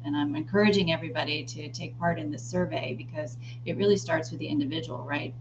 And I'm encouraging everybody to take part in this survey because it really starts with the individual, right?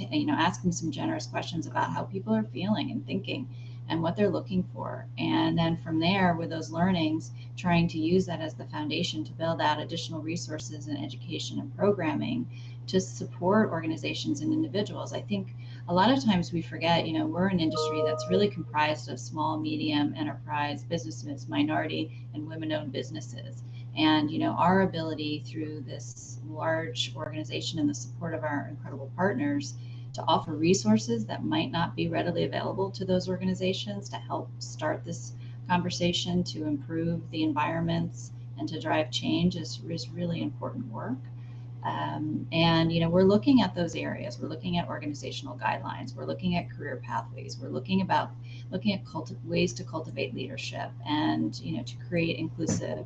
Asking some generous questions about how people are feeling and thinking and what they're looking for. And then from there, with those learnings, trying to use that as the foundation to build out additional resources in education and programming to support organizations and individuals. I think a lot of times we forget, we're an industry that's really comprised of small, medium enterprise businesses, minority and women-owned businesses. And, our ability through this large organization and the support of our incredible partners to offer resources that might not be readily available to those organizations to help start this conversation, to improve the environments and to drive change is really important work. And we're looking at those areas. We're looking at organizational guidelines. We're looking at career pathways. We're looking at ways to cultivate leadership and to create inclusive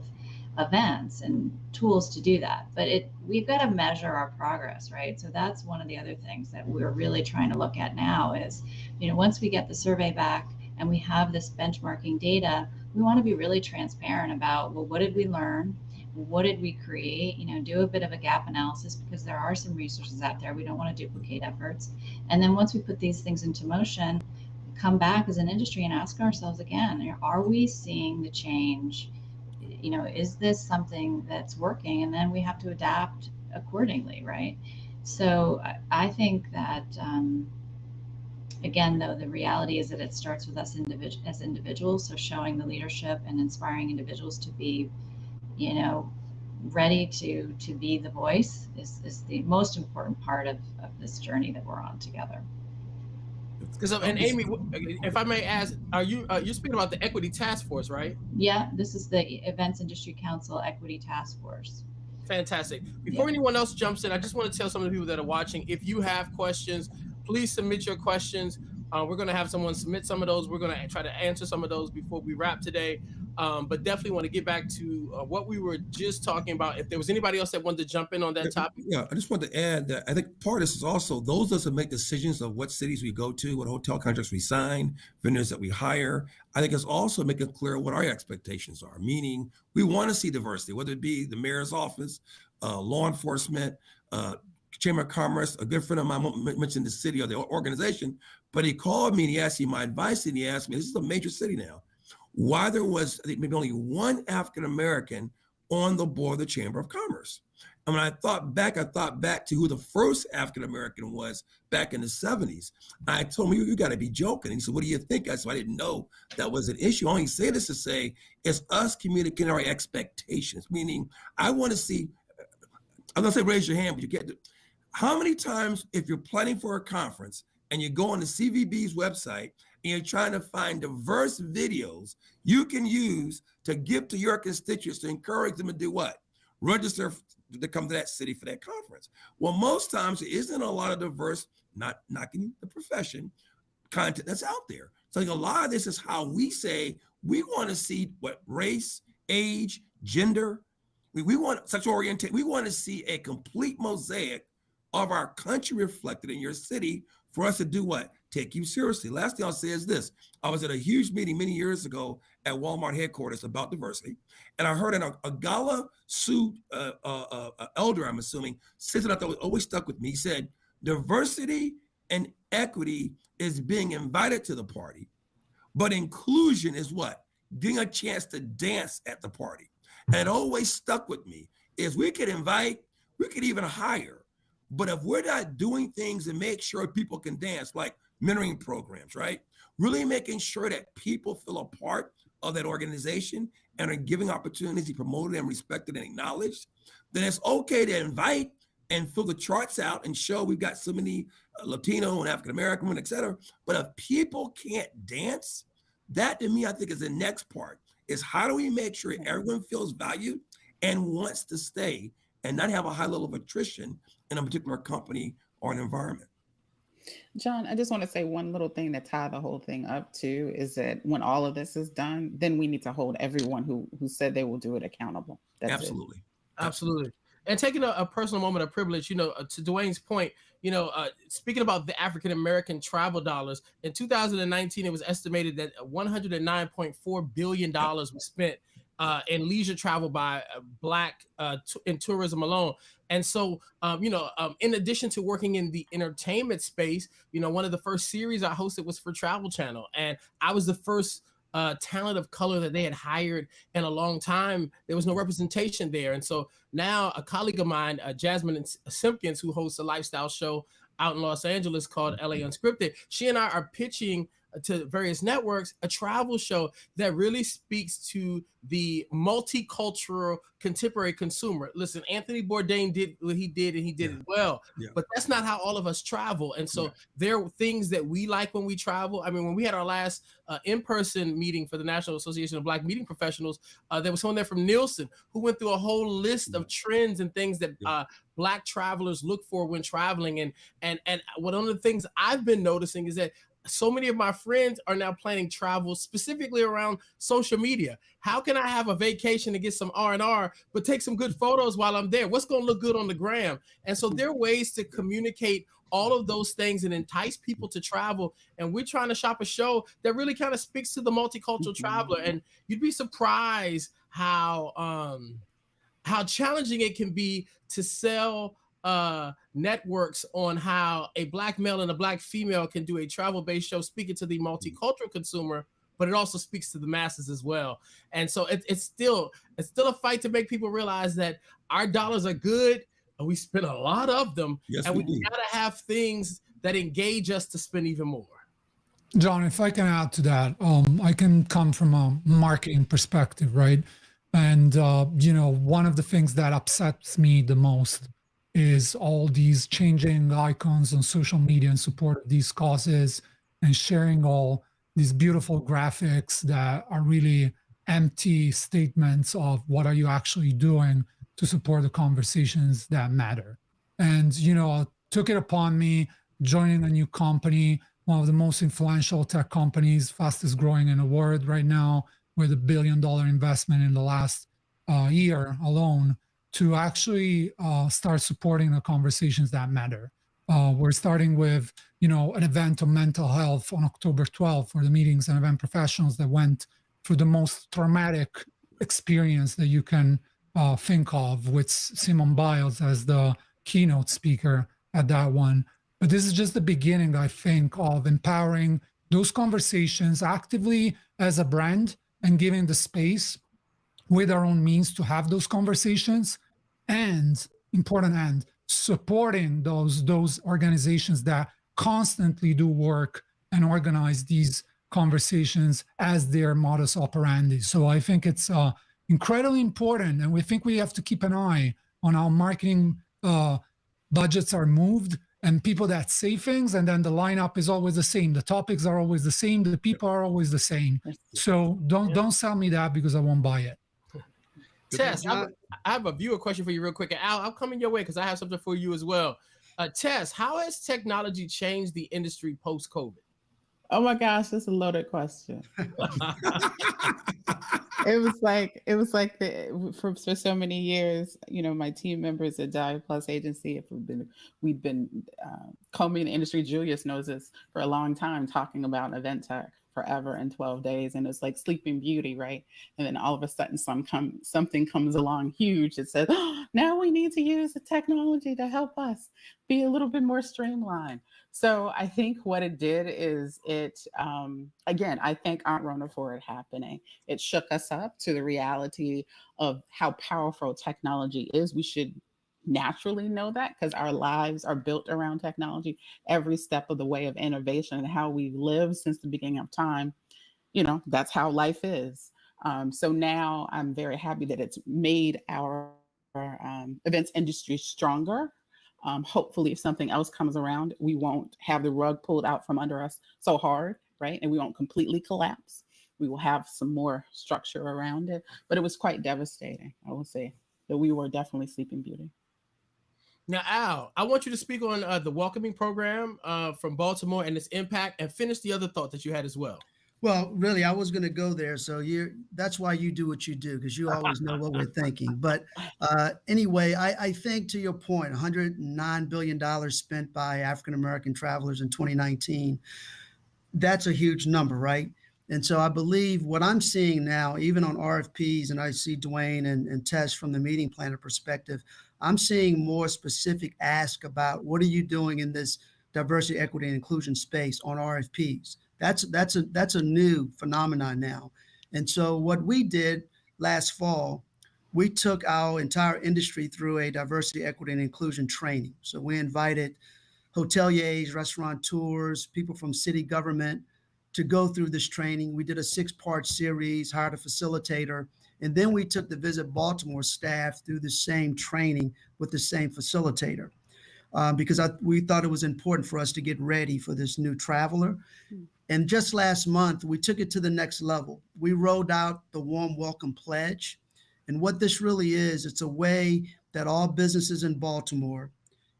events and tools to do that. But we've got to measure our progress, right? So that's one of the other things that we're really trying to look at now is, once we get the survey back and we have this benchmarking data, we want to be really transparent about, well, what did we learn? What did we create? Do a bit of a gap analysis because there are some resources out there. We don't want to duplicate efforts. And then once we put these things into motion, come back as an industry and ask ourselves again, are we seeing the change? Is this something that's working? And then we have to adapt accordingly, right? So I think that, again, though, the reality is that it starts with us as individuals. So showing the leadership and inspiring individuals to be, ready to be the voice is the most important part of this journey that we're on together. And Amy, if I may ask, you're speaking about the Equity Task Force, right? Yeah, this is the Events Industry Council Equity Task Force. Fantastic. Before anyone else jumps in, I just want to tell some of the people that are watching, if you have questions, please submit your questions. We're going to have someone submit some of those. We're going to try to answer some of those before we wrap today. But definitely want to get back to what we were just talking about. If there was anybody else that wanted to jump in on that topic. Yeah, I just wanted to add that I think part of this is also those of us that make decisions of what cities we go to, what hotel contracts we sign, vendors that we hire. I think it's also making clear what our expectations are, meaning we want to see diversity, whether it be the mayor's office, law enforcement, Chamber of Commerce. A good friend of mine mentioned the city or the organization, but he called me and he asked me my advice, and he asked me, this is a major city now, why there was, I think, maybe only one African-American on the board of the Chamber of Commerce. And when I thought back to who the first African-American was back in the 70s. I told him, you got to be joking. And he said, what do you think? I said, I didn't know that was an issue. I only say this to say it's us communicating our expectations, meaning I want to see, I'm going to say raise your hand, but you can't do. How many times, if you're planning for a conference and you go on the CVB's website and you're trying to find diverse videos you can use to give to your constituents to encourage them to do what? Register to come to that city for that conference. Well, most times there isn't a lot of diverse, not knocking the profession, content that's out there. So a lot of this is how we say we want to see what race, age, gender, we want sexual orientation. We want to see a complete mosaic of our country reflected in your city for us to do what? Take you seriously. Last thing I'll say is this. I was at a huge meeting many years ago at Walmart headquarters about diversity. And I heard a gala suit elder, I'm assuming, said something that always stuck with me. He said, diversity and equity is being invited to the party, but inclusion is what? Getting a chance to dance at the party. And it always stuck with me is we could invite, we could even hire, but if we're not doing things to make sure people can dance, like mentoring programs, right? Really making sure that people feel a part of that organization and are giving opportunities to be promoted and respected and acknowledged, then it's okay to invite and fill the charts out and show we've got so many Latino and African-American women, et cetera. But if people can't dance, that to me, I think is the next part, is how do we make sure everyone feels valued and wants to stay and not have a high level of attrition in a particular company or an environment. John, I just want to say one little thing to tie the whole thing up to is that when all of this is done, then we need to hold everyone who said they will do it accountable. That's Absolutely. It. Absolutely. And taking a personal moment of privilege, to Dwayne's point, speaking about the African-American travel dollars, in 2019, it was estimated that $109.4 billion was spent and leisure travel by Black in tourism alone. And so, in addition to working in the entertainment space, one of the first series I hosted was for Travel Channel. And I was the first talent of color that they had hired in a long time. There was no representation there. And so now a colleague of mine, Jasmine Simpkins, who hosts a lifestyle show out in Los Angeles called LA Unscripted, she and I are pitching to various networks a travel show that really speaks to the multicultural contemporary consumer. Listen, Anthony Bourdain did what he did, and he did it well, but that's not how all of us travel. And so there are things that we like when we travel. I mean, when we had our last in-person meeting for the National Association of Black Meeting Professionals, there was someone there from Nielsen who went through a whole list of trends and things that Black travelers look for when traveling. And one of the things I've been noticing is that so many of my friends are now planning travel specifically around social media. How can I have a vacation to get some R&R, but take some good photos while I'm there? What's going to look good on the gram? And so there are ways to communicate all of those things and entice people to travel. And we're trying to shop a show that really kind of speaks to the multicultural traveler. And you'd be surprised how challenging it can be to sell networks on how a Black male and a Black female can do a travel-based show speaking to the multicultural consumer, but it also speaks to the masses as well. And so it's still a fight to make people realize that our dollars are good and we spend a lot of them, and we gotta have things that engage us to spend even more. John, if I can add to that, I can come from a marketing perspective, right? And one of the things that upsets me the most is all these changing icons on social media in support of these causes and sharing all these beautiful graphics that are really empty statements of what are you actually doing to support the conversations that matter. And, I took it upon me joining a new company, one of the most influential tech companies, fastest growing in the world right now, with $1 billion investment in the last year alone, to actually start supporting the conversations that matter. We're starting with, an event on mental health on October 12th for the meetings and event professionals that went through the most traumatic experience that you can think of, with Simone Biles as the keynote speaker at that one. But this is just the beginning, I think, of empowering those conversations actively as a brand and giving the space with our own means to have those conversations, and supporting those organizations that constantly do work and organize these conversations as their modus operandi. So I think it's incredibly important, and we think we have to keep an eye on how marketing budgets are moved, and people that say things, and then the lineup is always the same. The topics are always the same. The people are always the same. So don't sell me that, because I won't buy it. Tess, I have a viewer question for you real quick. And Al, I'm coming your way because I have something for you as well. Tess, how has technology changed the industry post-COVID? Oh my gosh, that's a loaded question. It was like for so many years, my team members at Dive Plus Agency, we've been combing the industry. Julius knows this for a long time, talking about event tech forever in 12 days. And it's like Sleeping Beauty, right? And then all of a sudden something comes along huge that says, oh, now we need to use the technology to help us be a little bit more streamlined. So I think what it did is again, I thank Aunt Rona for it happening. It shook us up to the reality of how powerful technology is. We should naturally know that, because our lives are built around technology. Every step of the way of innovation and how we've lived since the beginning of time, that's how life is. So now I'm very happy that it's made our events industry stronger. Hopefully, if something else comes around, we won't have the rug pulled out from under us so hard, right? And we won't completely collapse. We will have some more structure around it. But it was quite devastating, I will say, that we were definitely Sleeping Beauty. Now, Al, I want you to speak on the welcoming program from Baltimore and its impact, and finish the other thought that you had as well. Well, really, I was going to go there. So that's why you do what you do, because you always know what we're thinking. But anyway, I think, to your point, $109 billion spent by African-American travelers in 2019, that's a huge number, right? And so I believe what I'm seeing now, even on RFPs, and I see Dwayne and Tess from the meeting planner perspective, I'm seeing more specific ask about what are you doing in this diversity, equity, and inclusion space on RFPs. That's a new phenomenon now. And so what we did last fall, we took our entire industry through a diversity, equity, and inclusion training. So we invited hoteliers, restaurateurs, people from city government to go through this training. We did a 6-part series, hired a facilitator, and then we took the Visit Baltimore staff through the same training with the same facilitator because we thought it was important for us to get ready for this new traveler. And just last month, we took it to the next level. We rolled out the Warm Welcome Pledge. And what this really is, it's a way that all businesses in Baltimore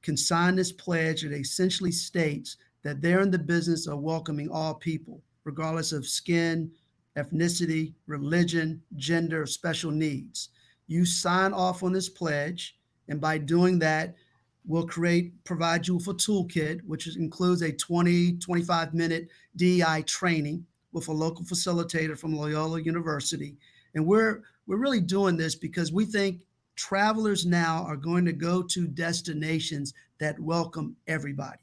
can sign this pledge. It essentially states that they're in the business of welcoming all people, regardless of skin, ethnicity, religion, gender, special needs. You sign off on this pledge, and by doing that, we'll provide you with a toolkit, which includes a 25-minute DEI training with a local facilitator from Loyola University. And we're really doing this because we think travelers now are going to go to destinations that welcome everybody.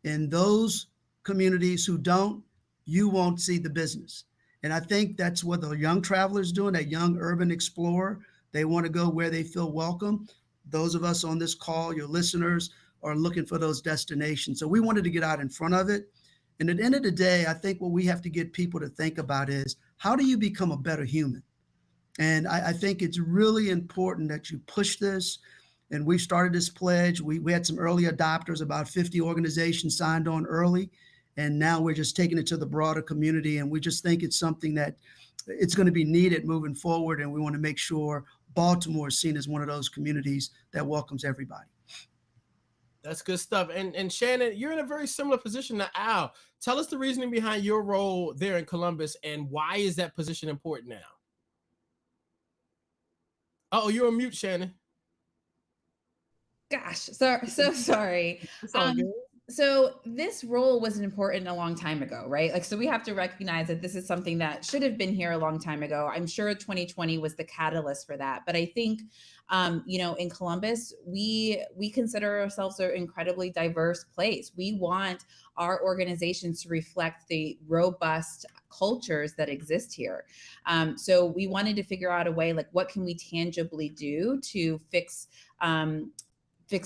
In those communities who don't, you won't see the business. And I think that's what the young travelers doing, that young urban explorer. They want to go where they feel welcome. Those of us on this call, your listeners, are looking for those destinations. So we wanted to get out in front of it. And at the end of the day, I think what we have to get people to think about is, how do you become a better human? And I think it's really important that you push this. And we started this pledge. We had some early adopters, about 50 organizations signed on early. And now we're just taking it to the broader community. And we just think it's something that it's going to be needed moving forward. And we want to make sure Baltimore is seen as one of those communities that welcomes everybody. That's good stuff. And Shannon, you're in a very similar position to Al. Tell us the reasoning behind your role there in Columbus and why is that position important now? Oh, you're on mute, Shannon. Gosh, so sorry. So this role was important a long time ago, right? Like, so we have to recognize that this is something that should have been here a long time ago. I'm sure 2020 was the catalyst for that. But I think, in Columbus, we consider ourselves an incredibly diverse place. We want our organizations to reflect the robust cultures that exist here. So we wanted to figure out a way, like, what can we tangibly do to fix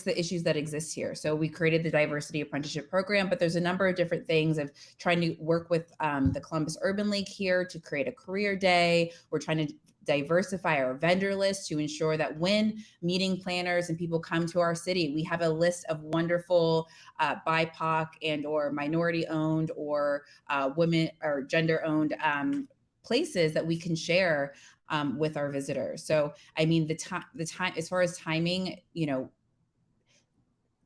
the issues that exist here. So we created the diversity apprenticeship program, but there's a number of different things of trying to work with the Columbus Urban League here to create a career day. We're trying to diversify our vendor list to ensure that when meeting planners and people come to our city, we have a list of wonderful BIPOC and or minority owned or women or gender owned places that we can share with our visitors. So, I mean, the time, as far as timing,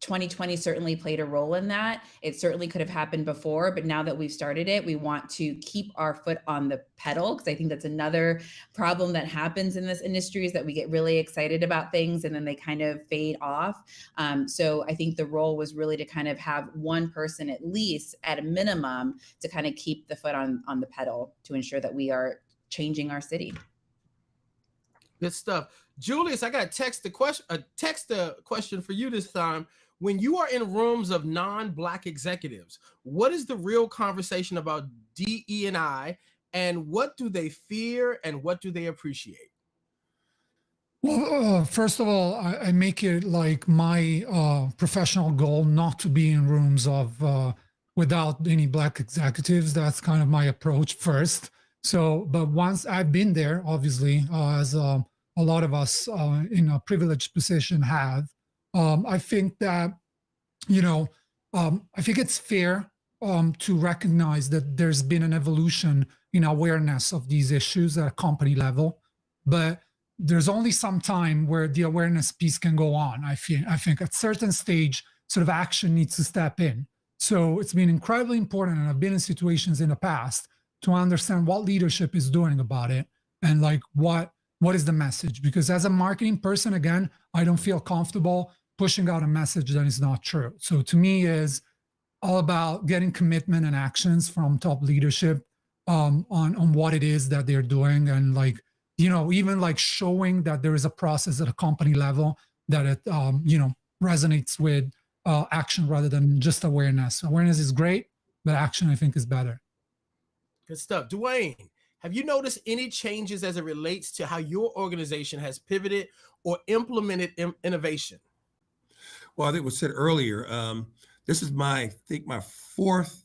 2020 certainly played a role in that. It certainly could have happened before, but now that we've started it, we want to keep our foot on the pedal, because I think that's another problem that happens in this industry, is that we get really excited about things and then they kind of fade off. So I think the role was really to kind of have one person, at least at a minimum, to kind of keep the foot on the pedal to ensure that we are changing our city. Good stuff. Julius, I got a text question for you this time. When you are in rooms of non-Black executives, what is the real conversation about DE&I, and what do they fear and what do they appreciate? Well, first of all, I make it like my professional goal not to be in rooms of without any Black executives. That's kind of my approach first. So, but once I've been there, obviously, as a lot of us in a privileged position have, I think that, I think it's fair to recognize that there's been an evolution in awareness of these issues at a company level, but there's only some time where the awareness piece can go on. I think at certain stage, sort of action needs to step in. So it's been incredibly important, and I've been in situations in the past to understand what leadership is doing about it and like what is the message. Because as a marketing person, again, I don't feel comfortable pushing out a message that is not true. So to me is all about getting commitment and actions from top leadership on what it is that they're doing, and like, you know, even like showing that there is a process at a company level that it you know, resonates with action rather than just awareness. Awareness is great, but action, I think, is better. Good stuff. Dwayne, have you noticed any changes as it relates to how your organization has pivoted or implemented innovation? Well, I think it was said earlier, this is I think my fourth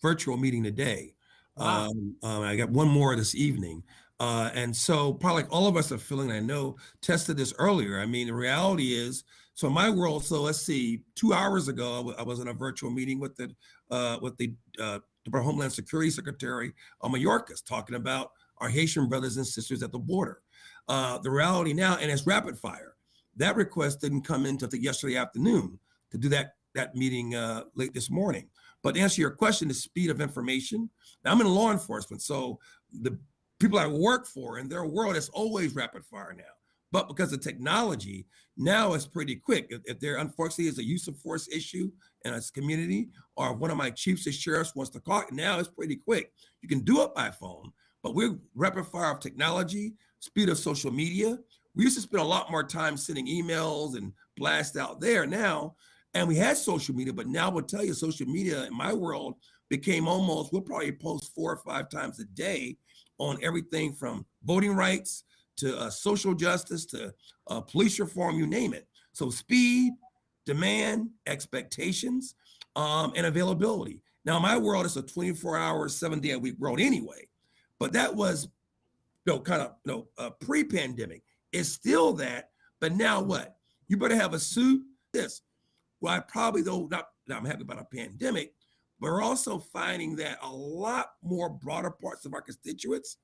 virtual meeting today. Wow. I got one more this evening. And so probably like all of us are feeling, I know, tested this earlier. I mean, the reality is, so in my world, so let's see, 2 hours ago, I was in a virtual meeting with the Department of Homeland Security Secretary of Mayorkas, talking about our Haitian brothers and sisters at the border. The reality now, and it's rapid fire. That request didn't come in until yesterday afternoon to do that meeting late this morning. But to answer your question, the speed of information. Now, I'm in law enforcement, so the people I work for in their world, it's always rapid fire now. But because of technology, now it's pretty quick. If there unfortunately is a use of force issue in a community, or one of my chiefs or sheriffs wants to call, now it's pretty quick. You can do it by phone, but we're rapid fire of technology, speed of social media. We used to spend a lot more time sending emails and blast out there now. And we had social media, but now I will tell you, social media in my world became almost, we'll probably post 4 or 5 times a day on everything from voting rights to social justice to police reform, you name it. So speed, demand, expectations, and availability. Now, in my world, it's a 24-hour, 7-day-a-week world anyway. But that was, kind of, pre-pandemic. It's still that, but now what? You better have a suit. This. Well, I probably, though, not I'm happy about a pandemic, but we're also finding that a lot more broader parts of our constituents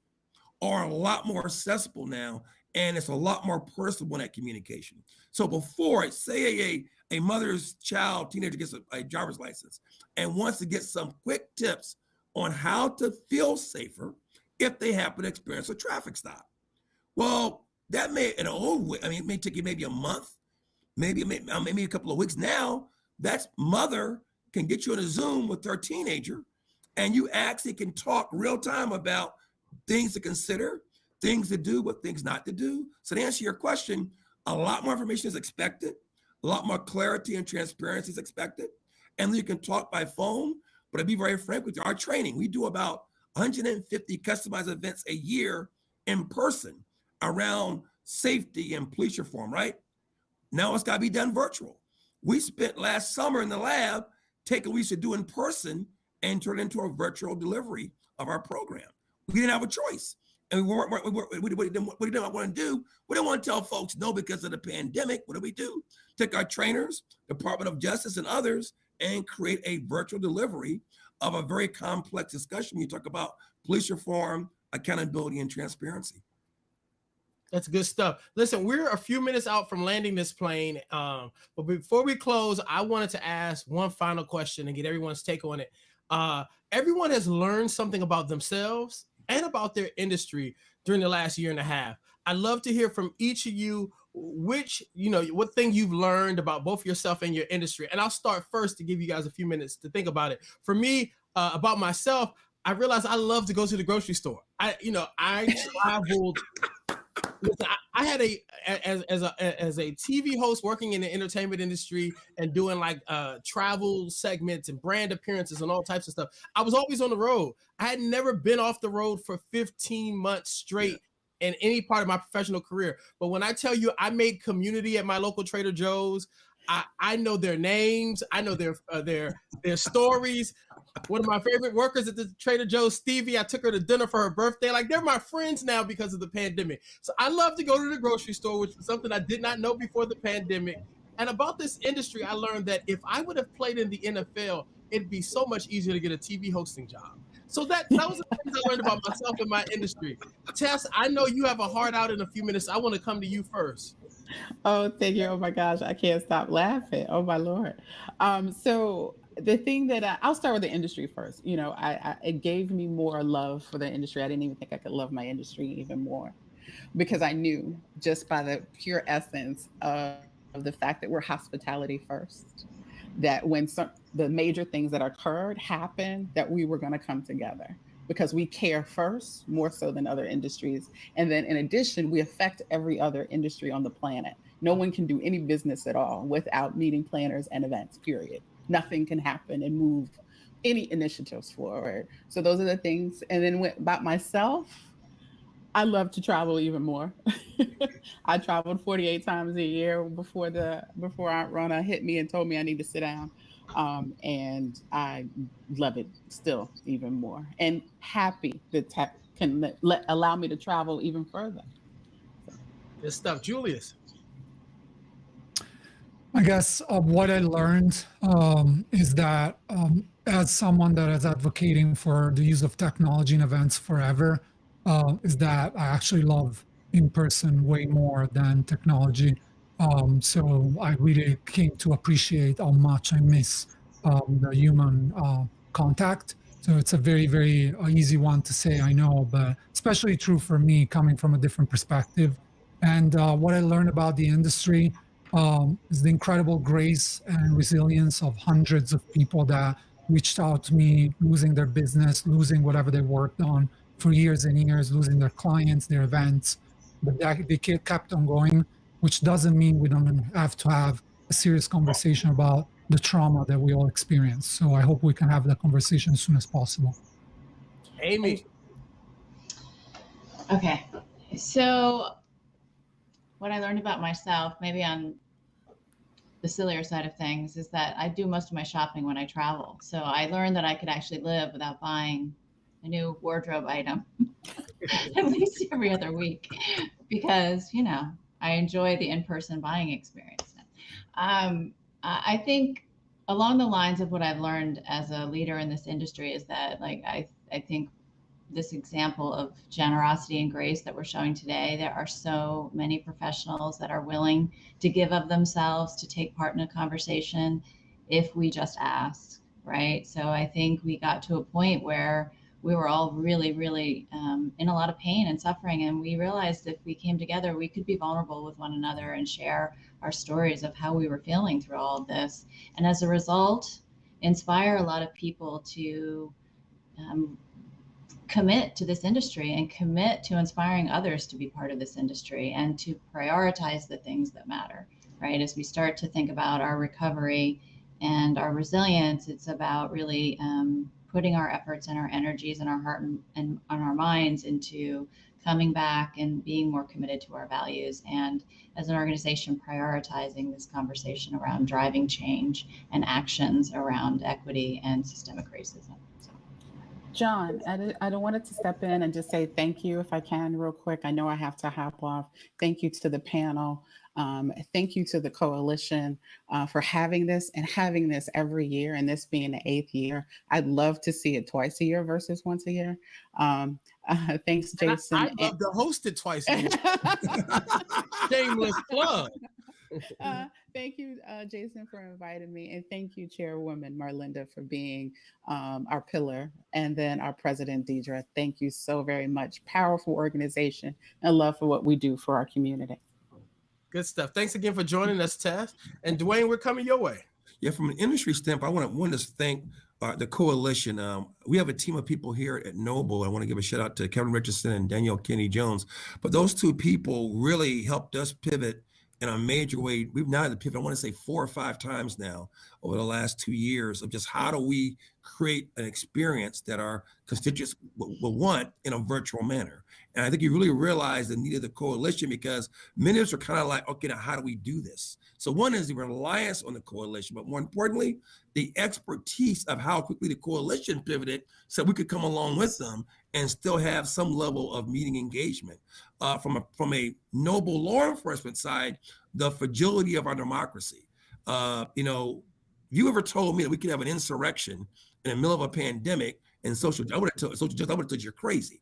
are a lot more accessible now, and it's a lot more personal in that communication. So before, say a mother's child, teenager gets a driver's license and wants to get some quick tips on how to feel safer if they happen to experience a traffic stop. Well, that may, in an old way, I mean, it may take you maybe a month, maybe a couple of weeks. Now, that mother can get you on a Zoom with their teenager, and you actually can talk real time about things to consider, things to do, what things not to do. So to answer your question, a lot more information is expected, a lot more clarity and transparency is expected, and then you can talk by phone. But I'll be very frank with you, our training, we do about 150 customized events a year in person around safety and police reform, right? Now it's got to be done virtual. We spent last summer in the lab taking what we used to do in person and turn it into a virtual delivery of our program. We didn't have a choice. And we didn't want to do. We didn't want to tell folks no because of the pandemic. What do? Take our trainers, Department of Justice and others, and create a virtual delivery of a very complex discussion. You talk about police reform, accountability, and transparency. That's good stuff. Listen, we're a few minutes out from landing this plane. But before we close, I wanted to ask one final question and get everyone's take on it. Everyone has learned something about themselves and about their industry during the last year and a half. I'd love to hear from each of you what thing you've learned about both yourself and your industry. And I'll start first to give you guys a few minutes to think about it. For me, about myself, I realized I love to go to the grocery store. I traveled. Listen, I had as a TV host working in the entertainment industry and doing like travel segments and brand appearances and all types of stuff. I was always on the road. I had never been off the road for 15 months straight in any part of my professional career. But when I tell you I made community at my local Trader Joe's, I know their names. I know their stories. One of my favorite workers at the Trader Joe's, Stevie, I took her to dinner for her birthday. Like, they're my friends now because of the pandemic. So I love to go to the grocery store, which was something I did not know before the pandemic. And about this industry, I learned that if I would have played in the NFL, it'd be so much easier to get a TV hosting job. So that was the things I learned about myself and my industry. Tess, I know you have a heart out in a few minutes. I want to come to you first. Oh, thank you. Oh my gosh, I can't stop laughing. Oh my Lord. So the thing that I'll start with the industry first. It gave me more love for the industry. I didn't even think I could love my industry even more, because I knew just by the pure essence of the fact that we're hospitality first, that when the major things that occurred happened, that we were going to come together. because we care first, more so than other industries. And then in addition, we affect every other industry on the planet. No one can do any business at all without meeting planners and events, period. Nothing can happen and move any initiatives forward. So those are the things. And then about myself, I love to travel even more. I traveled 48 times a year before Aunt Rona hit me and told me I need to sit down. And I love it still even more, and happy that tech can allow me to travel even further. Good stuff. Julius. I guess what I learned is that as someone that is advocating for the use of technology in events forever, is that I actually love in person way more than technology. So I really came to appreciate how much I miss the human contact. So it's a very, very easy one to say, I know, but especially true for me coming from a different perspective. And what I learned about the industry is the incredible grace and resilience of hundreds of people that reached out to me, losing their business, losing whatever they worked on for years and years, losing their clients, their events, but they kept on going, which doesn't mean we don't have to have a serious conversation about the trauma that we all experience. So I hope we can have that conversation as soon as possible. Amy. Okay, so what I learned about myself, maybe on the sillier side of things, is that I do most of my shopping when I travel. So I learned that I could actually live without buying a new wardrobe item at least every other week, because, you know, I enjoy the in-person buying experience. I think along the lines of what I've learned as a leader in this industry is that, like, I think this example of generosity and grace that we're showing today, there are so many professionals that are willing to give of themselves to take part in a conversation if we just ask, right? So I think we got to a point where we were all really, really in a lot of pain and suffering. And we realized if we came together, we could be vulnerable with one another and share our stories of how we were feeling through all of this. And as a result, inspire a lot of people to commit to this industry and commit to inspiring others to be part of this industry and to prioritize the things that matter, right? As we start to think about our recovery and our resilience, it's about really putting our efforts and our energies and our heart and on our minds into coming back and being more committed to our values, and as an organization prioritizing this conversation around driving change and actions around equity and systemic racism. So. John, I don't want to step in and just say thank you if I can real quick. I know I have to hop off. Thank you to the panel. Thank you to the coalition for having this and having this every year, and this being the 8th year. I'd love to see it twice a year versus once a year. Thanks, Jason. I'd love to host it twice a year. Shameless plug. Thank you, Jason, for inviting me. And thank you, Chairwoman Marlinda, for being our pillar. And then our President, Deidre. Thank you so very much. Powerful organization and love for what we do for our community. Good stuff. Thanks again for joining us, Tess. And Dwayne, we're coming your way. Yeah, from an industry standpoint, I want to thank the coalition. We have a team of people here at Noble. I want to give a shout out to Kevin Richardson and Danielle Kenny Jones. But those two people really helped us pivot in a major way. We've now had to pivot, I want to say 4 or 5 times now over the last 2 years, of just how do we create an experience that our constituents will want in a virtual manner. And I think you really realize the need of the coalition, because many of us are kind of like, okay, now how do we do this? So one is the reliance on the coalition, but more importantly, the expertise of how quickly the coalition pivoted so we could come along with them and still have some level of meeting engagement. From a Noble law enforcement side, the fragility of our democracy. You ever told me that we could have an insurrection in the middle of a pandemic and I would have told you're crazy.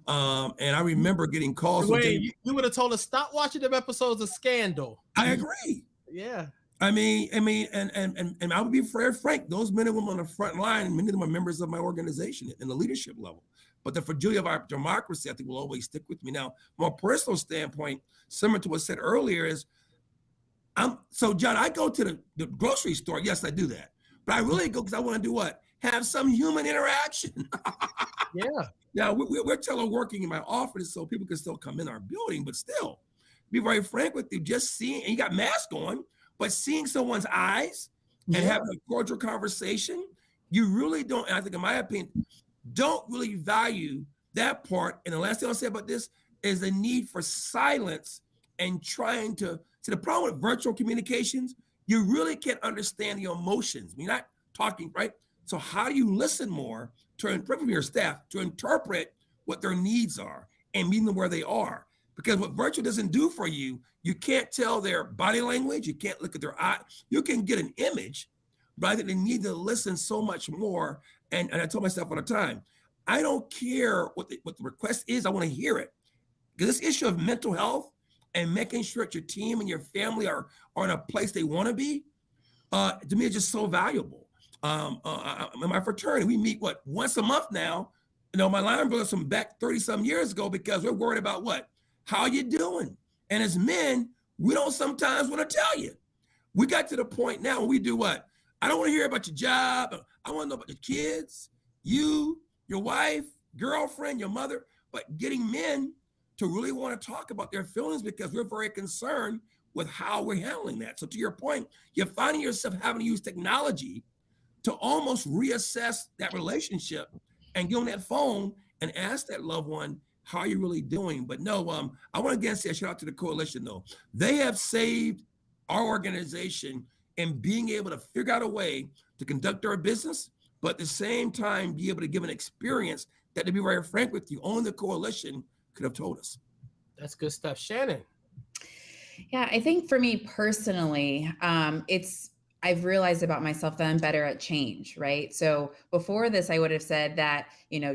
And I remember getting calls. Wait, you would have told us stop watching them episodes of Scandal. I agree. Yeah. I mean, and I would be very frank. Those men and women on the front line, many of them are members of my organization in the leadership level. But the fragility of our democracy, I think, will always stick with me. Now, from a personal standpoint, similar to what said earlier, is so John, I go to the grocery store. Yes, I do that. But I really go because I want to do what? have some human interaction. Yeah. Now, we're teleworking in my office so people can still come in our building, but still, be very frank with you, just seeing, and you got mask on, but seeing someone's eyes and having a cordial conversation, you really don't, and I think in my opinion, don't really value that part. And the last thing I'll say about this is the need for silence and trying to, see the problem with virtual communications, you really can't understand the emotions. You're not talking, right? So how do you listen more to interpret from your staff, to interpret what their needs are and meet them where they are? Because what virtual doesn't do for you, you can't tell their body language, you can't look at their eye. You can get an image, but I think they need to listen so much more. And I tell myself all the time, I don't care what the request is, I want to hear it. Because this issue of mental health and making sure that your team and your family are in a place they want to be, to me, it's just so valuable. In my fraternity, we meet once a month now. You know, my line brothers from back 30-some years ago, because we're worried about what? How you doing? And as men, we don't sometimes want to tell you. We got to the point now where we do what? I don't want to hear about your job. I want to know about your kids, you, your wife, girlfriend, your mother, but getting men to really want to talk about their feelings because we're very concerned with how we're handling that. So to your point, you're finding yourself having to use technology to almost reassess that relationship and get on that phone and ask that loved one, how are you really doing? But no, I want to again say a shout out to the coalition though. They have saved our organization in being able to figure out a way to conduct our business, but at the same time, be able to give an experience that, to be very frank with you, only the coalition could have told us. That's good stuff. Shannon. Yeah, I think for me personally, I've realized about myself that I'm better at change, right? So before this, I would have said that,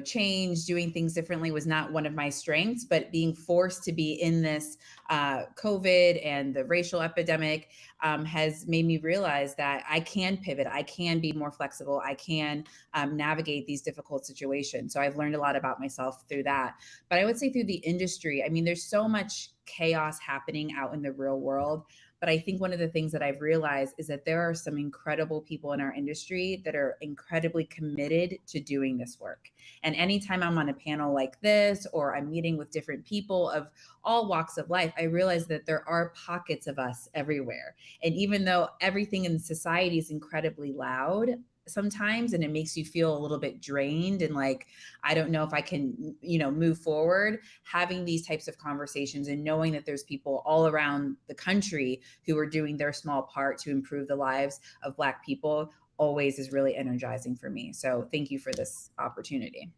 change, doing things differently was not one of my strengths, but being forced to be in this COVID and the racial epidemic has made me realize that I can pivot. I can be more flexible. I can navigate these difficult situations. So I've learned a lot about myself through that. But I would say through the industry, I mean, there's so much chaos happening out in the real world. But I think one of the things that I've realized is that there are some incredible people in our industry that are incredibly committed to doing this work. And anytime I'm on a panel like this, or I'm meeting with different people of all walks of life, I realize that there are pockets of us everywhere. And even though everything in society is incredibly loud sometimes, and it makes you feel a little bit drained and like, I don't know if I can, move forward, having these types of conversations and knowing that there's people all around the country who are doing their small part to improve the lives of Black people always is really energizing for me. So thank you for this opportunity.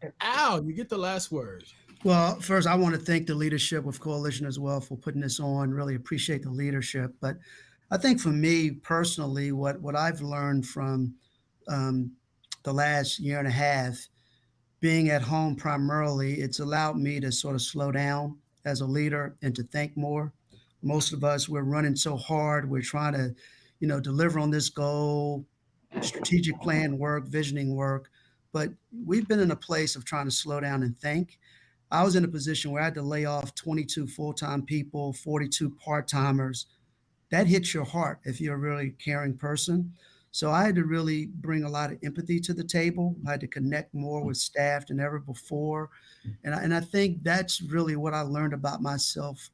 And Al, you get the last word. Well, first, I want to thank the leadership of Coalition as well for putting this on. Really appreciate the leadership. But I think for me personally, what I've learned from the last year and a half, being at home primarily, it's allowed me to sort of slow down as a leader and to think more. Most of us, we're running so hard. We're trying to, deliver on this goal, strategic plan work, visioning work. But we've been in a place of trying to slow down and think. I was in a position where I had to lay off 22 full-time people, 42 part-timers. That hits your heart if you're a really caring person. So I had to really bring a lot of empathy to the table. I had to connect more with staff than ever before. And I think that's really what I learned about myself,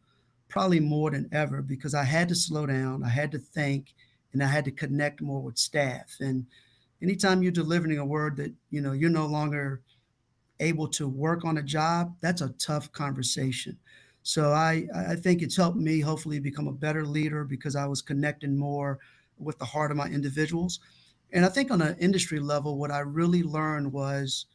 probably more than ever, because I had to slow down, I had to think, and I had to connect more with staff. And anytime you're delivering a word that, you're no longer able to work on a job, that's a tough conversation. So I think it's helped me hopefully become a better leader because I was connecting more with the heart of my individuals. And I think on an industry level, what I really learned was,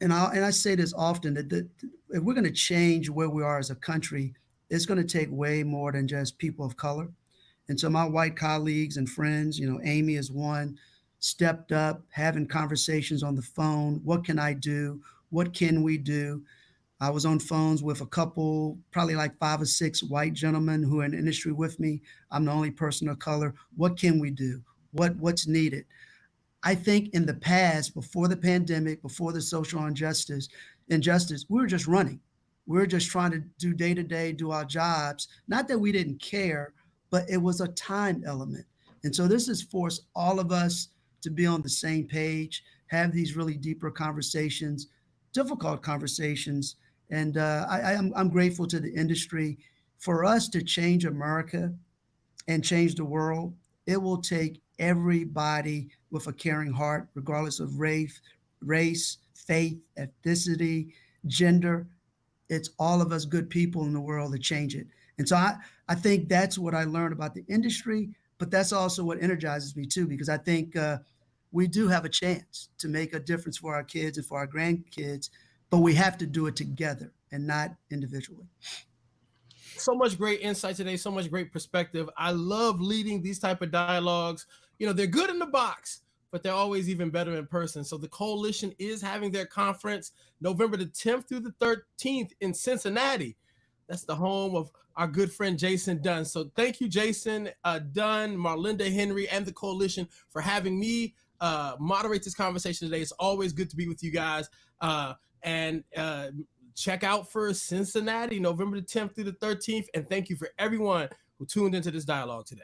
and I say this often, that if we're going to change where we are as a country, it's going to take way more than just people of color. And so my white colleagues and friends, Amy is one, stepped up, having conversations on the phone. What can I do? What can we do? I was on phones with a couple, probably like 5 or 6 white gentlemen who are in the industry with me. I'm the only person of color. What can we do? What's needed? I think in the past, before the pandemic, before the social injustice, we were just running. We were just trying to do day to day, do our jobs. Not that we didn't care, but it was a time element. And so this has forced all of us to be on the same page, have these really deeper conversations, difficult conversations. And I'm grateful to the industry. For us to change America and change the world, it will take everybody with a caring heart, regardless of race, faith, ethnicity, gender. It's all of us good people in the world to change it. And so I think that's what I learned about the industry, but that's also what energizes me too, because I think we do have a chance to make a difference for our kids and for our grandkids, but we have to do it together and not individually. So much great insight today, so much great perspective. I love leading these type of dialogues. You know, they're good in the box, but they're always even better in person. So the coalition is having their conference November the 10th through the 13th in Cincinnati. That's the home of our good friend Jason Dunn. So thank you, Jason Dunn, Marlinda Henry, and the coalition for having me moderate this conversation today. It's always good to be with you guys. And check out for Cincinnati, November the 10th through the 13th. And thank you for everyone who tuned into this dialogue today.